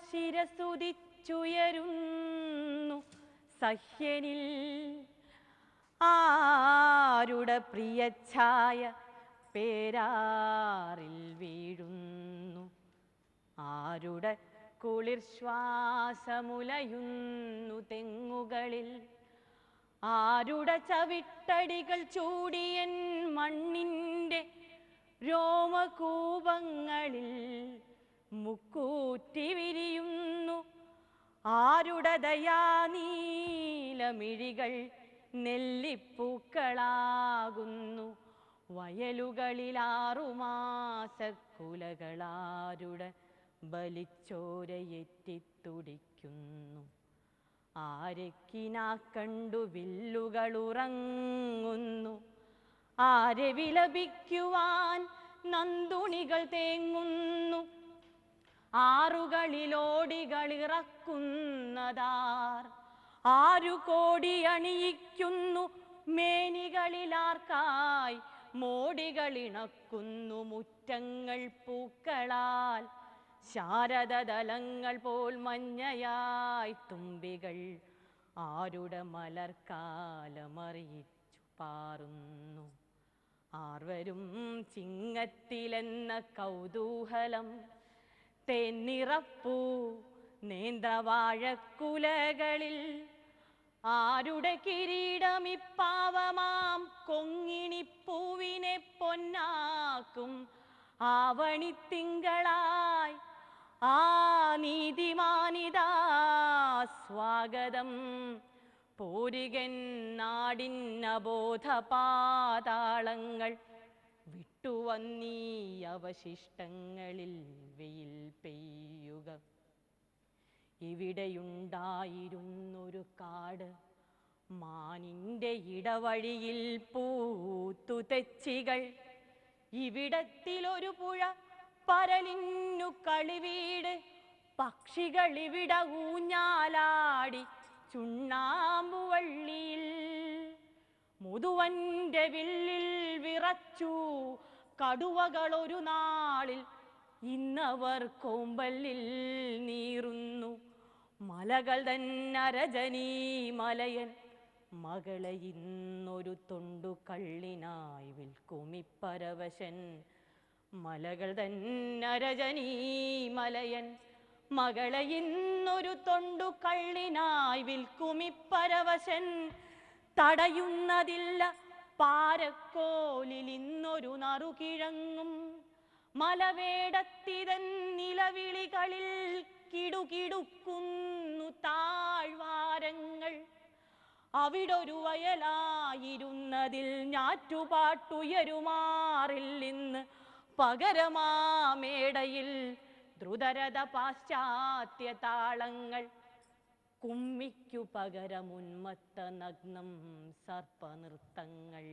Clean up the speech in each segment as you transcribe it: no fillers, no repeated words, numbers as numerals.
ശിരസുദിച്ചുയരുന്നു സഹ്യനിൽ. ആരുടെ പ്രിയഛായ പേരാറിൽ വീഴുന്നു, ആരുടെ കുളിർ ശ്വാസമുലയുന്നു തെങ്ങുകളിൽ, ആരുടെ ചവിട്ടടികൾ ചൂടിയൻ മണ്ണിൻ്റെ രോമകൂപങ്ങളിൽ മുക്കൂറ്റി വിരിയുന്നു, ആരുടെ ദയാനീലമിഴികൾ നെല്ലിപ്പൂക്കളാകുന്നു വയലുകളിൽ. 6 മാസക്കുലകളാരുടെ ബലിച്ചോരയെറ്റിത്തുടിക്കുന്നു, ആരക്കിനാ കണ്ടു വില്ലുകൾ ഉറങ്ങുന്നു, ആരെ വിലപിക്കുവാൻ നന്ദുണികൾ തേങ്ങുന്നു, ആറുകളിലോടികളിറക്കുന്നതാർ, ആരു കോടി അണിയിക്കുന്നു മേനികളിലാർക്കായി, മോടികളിണക്കുന്നു മുറ്റങ്ങൾ പൂക്കളാൽ, ശാരദദലങ്ങൾ പോൽ മഞ്ഞയായി തുമ്പികൾ ആരുടെ മലർക്കാലമറിയിച്ചു പാറുന്നു. ആർവരും ചിങ്ങത്തിലെന്ന കൗതൂഹലം തേന്നിറപ്പൂ നേന്ത്രവാഴക്കുലകളിൽ, ആരുടെ കിരീടമിപ്പാവമാം കൊങ്ങിണിപ്പൂവിനെ പൊന്നാക്കും ആവണിത്തിങ്കളായി. ആ നീതിമാനിതാ സ്വാഗതം, പോരികൻ നാടിൻ അബോധപാതാളങ്ങൾ വിട്ടുവന്നീ അവശിഷ്ടങ്ങളിൽ വെയിൽ പെയ്യുക. ഇവിടെയുണ്ടായിരുന്നൊരു കാട്, മാനിൻ്റെ ഇടവഴിയിൽ പൂത്തു തെച്ചികൾ, ഇവിടത്തിലൊരു പുഴ പരലിന്നു കളിവീട്, പക്ഷികൾ ഇവിടെ ഊഞ്ഞാലാടി ചുണ്ണാമ്പുവള്ളിയിൽ. മുതുവൻ്റെ വില്ലിൽ വിറച്ചു കടുവകളൊരു നാളിൽ, ഇന്നവർ കോമ്പല്ലിൽ നീറുന്നു. മലകൾ തന്നരജനീ മലയൻ മകളെ ഇന്നൊരു തൊണ്ടു കള്ളിനായി വിൽക്കുമിപ്പരവശൻ. മലകൾ തന്നരജനീ മലയൻ മകളെ ഇന്നൊരു തൊണ്ടു കള്ളിനായി വിൽക്കുമിപ്പരവശൻ. തടയുന്നതില്ല പാരക്കോലിൽ ഇന്നൊരു നറുകിഴങ്ങും, മലവേടത്തിതൻ നിലവിളികളിൽ കിടുകിടുക്കുന്നു താഴ്വാരങ്ങൾ. അവിടൊരു വയലായിരുന്നതിൽ ഞാറ്റുപാട്ടുയരുമാറില്ലിന്ന്, പകരമാമേടയിൽ ദ്രുതരഥ പാശ്ചാത്യ താളങ്ങൾ. കുമ്മിക്കു പകരമുന്മത്ത നഗ്നം സർപ്പനൃത്തങ്ങൾ.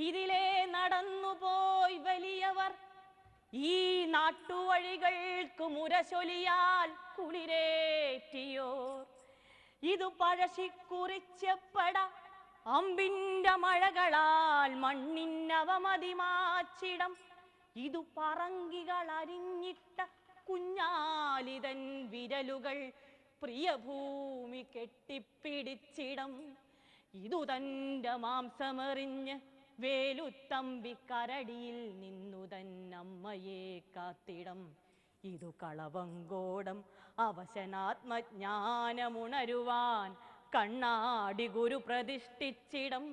ഇതിലെ നടന്നുപോയി വലിയവർ ഈ നാട്ടുവഴികൾക്ക് മുരശൊലിയാൽ കുളിരേറ്റിയോർ. ഇതു പഴശിക്കുറിച്ചപ്പട അമ്പിൻ്റെ മഴകളാൽ മണ്ണിന്നവമതിമാച്ചിടം. ഇതു പറങ്കികൾ അരിഞ്ഞിട്ട കുഞ്ഞാലിതൻ വിരലുകൾ പ്രിയഭൂമി കെട്ടിപ്പിടിച്ചിടം. ഇതു തൻ്റെ മാംസമെറിഞ്ഞ് വേലുത്തമ്പി കരടിയിൽ നിന്നു തന്നമ്മയെ കാത്തിടം. ഇതു കളവങ്കോടം അവശനാത്മജ്ഞാനമുണരുവാൻ കണ്ണാടി ഗുരു പ്രതിഷ്ഠിച്ചിടം.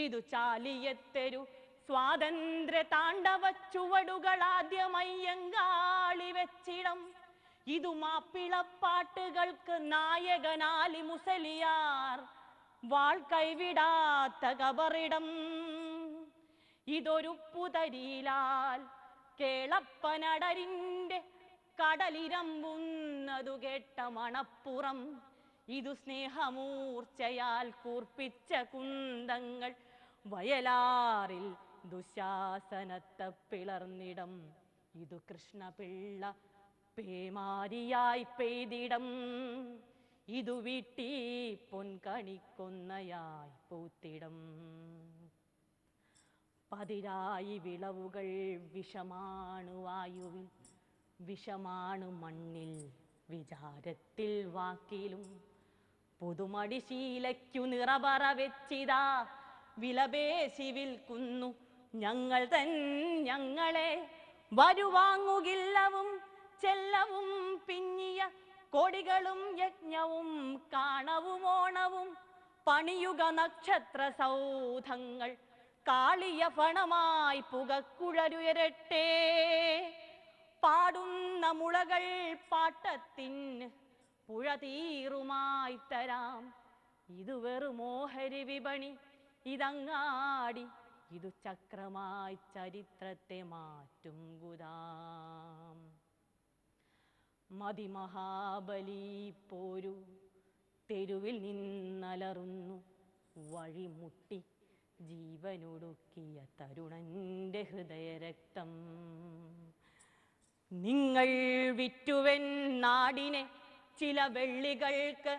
ഇതു ചാലിയത്തെരു സ്വാതന്ത്ര്യ താണ്ഡവ ചുവടുകളാദ്യമയ്യങ്കാളി വെച്ചിടം. ഇതു മാപ്പിളപ്പാട്ടുകൾക്ക് നായകനാലി മുസലിയാർ വാൾ കൈവിടാത്ത കബറിടം. ഇതൊരു പുതരിയിലാൽ കേളപ്പനടരിൻ്റെ കടലിരമ്പുന്നതു കേട്ട മണപ്പുറം. ഇതു സ്നേഹമൂർച്ചയാൽ കൂർപ്പിച്ച കുന്തങ്ങൾ വയലാറിൽ ദുശാസനത്തെ പിളർന്നിടം. ഇതു കൃഷ്ണപിള്ള പേമാരിയായി പെയ്തിടം. ഇതു വീട്ടി പൊൻകണിക്കൊന്നയായി പൂത്തിടം. പതിരായി വിളവുകൾ വിഷമാണു വായുവിൽ വിഷമാണ് മണ്ണിൽ വിചാരത്തിൽ വാക്കിലും പുതുമടിശീലയ്ക്കു നിറപറ വെച്ചിതാ വിലപേശി വിൽക്കുന്നു ഞങ്ങൾ തൻ ഞങ്ങളെ. വരുവാങ്ങുകില്ലവും ചെല്ലവും പിന്നിയ കൊടികളും യജ്ഞവും കാണവും ഓണവും പണിയുക നക്ഷത്ര സൗധങ്ങൾ കാളിയ ഫണമായി പുകക്കുഴലുയരട്ടെ. പാടുന്ന മുളകൾ പാട്ടത്തിന് പുഴ തീറുമായി തരാം. ഇത് വെറുമോഹരി വിപണി, ഇതങ്ങാടി, ഇതു ചക്രമായി ചരിത്രത്തെ മാറ്റും ഗുദാം. മതിമഹാബലി പോരു തെരുവിൽ നിന്നലറുന്നു വഴിമുട്ടി ജീവനൊടുക്കിയ തരുണന്റെ ഹൃദയരക്തം. നിങ്ങൾ വിറ്റുവൻ നാടിനെ ചില വെള്ളികൾക്ക്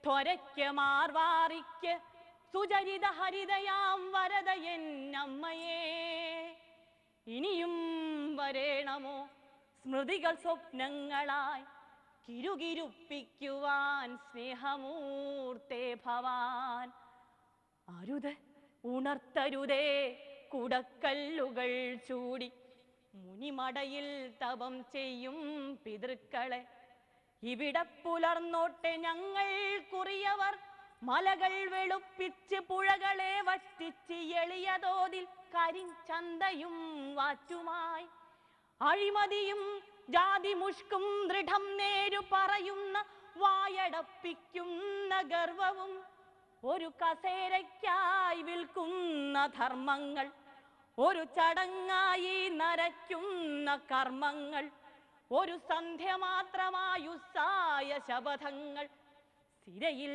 ത്വരയ്ക്ക് മാർവാറിക്ക് സുചരിത ഹരിതയാം വരദ എന്നമ്മയെ. ഇനിയും വരേണമോ സ്മൃതികൾ സ്വപ്നങ്ങളായി കിരുകിരുപ്പിക്കുവാൻ സ്നേഹമൂർത്തേ ഭവാൻ. അരുത് ഉണർത്തരുതേ കുടക്കല്ലുകൾ ചൂടി മുനിമടയിൽ തപം ചെയ്യും പിതൃക്കളെ. ഇവിടെ പുലർന്നോട്ടെ ഞങ്ങൾ കുറിയവർ മലകൾ വെളുപ്പിച്ച് പുഴകളെ വറ്റിച്ച് എളിയ തോതിൽ കരിഞ്ചന്തയും വാറ്റുമായി. അഴിമതിയും ജാതി മുഷ്കും ദൃഢം നേരു പറയുന്ന വായടപ്പിക്കുന്ന ഗർവവും ഒരു കസേരയ്ക്കായി വിൽക്കുന്ന ധർമ്മങ്ങൾ ഒരു ചടങ്ങായി നരയ്ക്കുന്ന കർമ്മങ്ങൾ ഒരു സന്ധ്യ മാത്രമായുസ്സായ ശപഥങ്ങൾ സിരയിൽ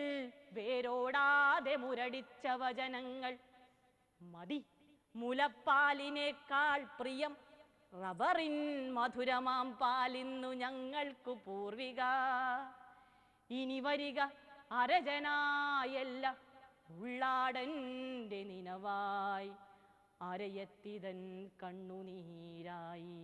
വേരോടാതെ മുരടിച്ച വചനങ്ങൾ. മതി മുലപ്പാലിനേക്കാൾ പ്രിയം റബറിൻ മധുരമാം പാലിന്നു ഞങ്ങൾക്കു പൂർവിക. ഇനി വരിക അരജനായല്ല ഉള്ളാടൻ്റെ നിനവായി അരയത്തിതൻ കണ്ണുനീരായി.